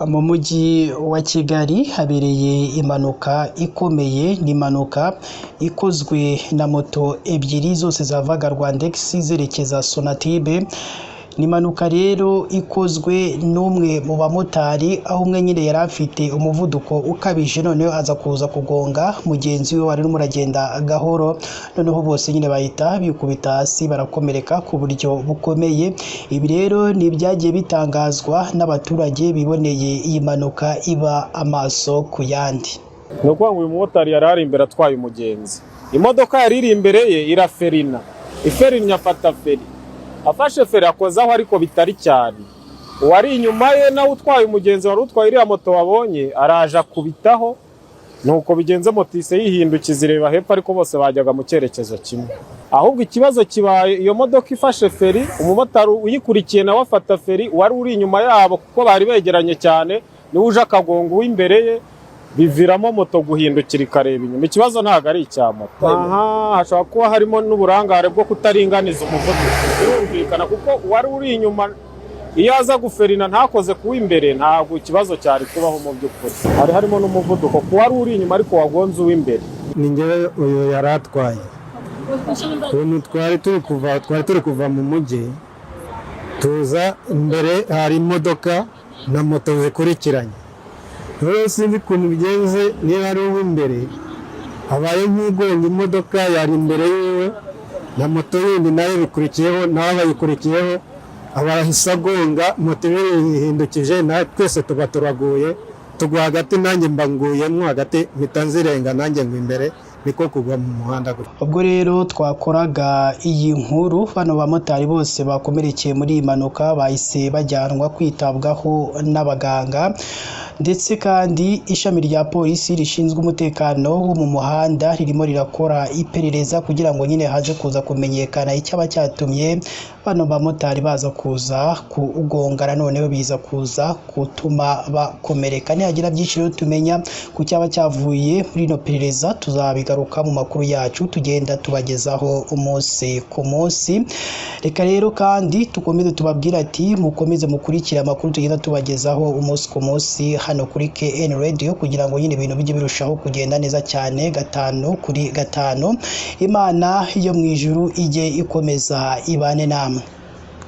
Mu mujyi wa Kigali habereye impanuka ikomeye, ni impanuka ikozwe na moto ebyiri zose zavaga Rwandex zerekeza Sonatube. Ni impanuka rero ikozwe n'umwe mu bamotari, aho umwe nyine yari afite umuvuduko ukabije, noneho aza kuza kugonga mugenzi we wari urimo uragenda gahoro, noneho bose nyine bahita bikubita hasi barakomereka ku buryo bukomeye. Ibi rero ni ibyagiye bitangazwa n'abaturage biboneye iyi mpanuka iba amaso ku yandi. Ni ukuvuga ngo uyu mumotari yari ari imbere atwaye umugenzi, imodoka yari iri imbere ye iraferina, iferinya afata feri, afashe feri akozaho ariko bitari cyane. Uwari inyuma ye nawe utwaye umugenzi wari utwaye iriya moto wabonye araje akubitaho, nuko bigenze moto ise yihindukiza ireba hepfo, ariko bose bajyaga mu cyerekezo kimwe. Ahubwo ikibazo kibaye iyo modoka ifashe feri, umumotari uyikurikiye nawe afata feri, wari uri inyuma yabo kuko bari begeranye cyane, niwe uje akagonga uw'imbere ye, biviramo moto guhindukira ikareba inyuma. Ikibazo ntabwo ari icya moto. Hashobora kuba harimo n'uburangare bwo kutaringaniza umuvuduko. Birumvikana kuko wari uri inyuma iyo aza guferina ntakoze kuwa imbere, ntabwo ikibazo cyari kubaho mu by'ukuri. Hari harimo n'umuvuduko ku wari uri inyuma ariko wagonze uw'imbere. Ni njyewe uyu yari atwaye. Twari turi kuva mu mujyi, tuza imbere hari imodoka na moto zikurikiranye. Rero sinzi ukuntu bigenze, niba ari uw'imbere abaye nk'igonga imodoka yari imbere yiwe na moto yindi nayo bikurikiyeho, nawe bayikurikiyeho abahise agonga, moto yihindukije na twese tuba turaguye, tugwa hagati, nanjye mbanguyemo hagati, mpita nzirenga nanjye ngo imbere, niko kugwa mu muhanda. Ubwo rero twakoraga iyi nkuru, bano bamotari bose bakomerekeye muri iyi mpanuka bahise bajyanwa kwitabwaho n'abaganga, ndetse kandi ishami rya polisi rishinzwe umutekano wo mu muhanda ririmo rirakora iperereza kugira ngo nyine haje kuza kumenyekana icyaba cyatumye bano bamotari baza kuza kugongana, noneho biza kuza gutuma bakomereka. Nihagira byinshi rero tumenya ku cyaba cyavuye muri ino perereza, tuzabigaruka mu makuru yacu tugenda tubagezaho umunsi ku munsi. Reka rero kandi tukomeze tubabwira ati mukomeze mukurikira amakuru tugenda tubagezaho umunsi ku munsi hano kuri KN Radio, kugira ngo nyine ibintu bijye birushaho kugenda neza cyane 5 kuri 5. Imana yo mu ijuru ijye ikomeza ibane namwe.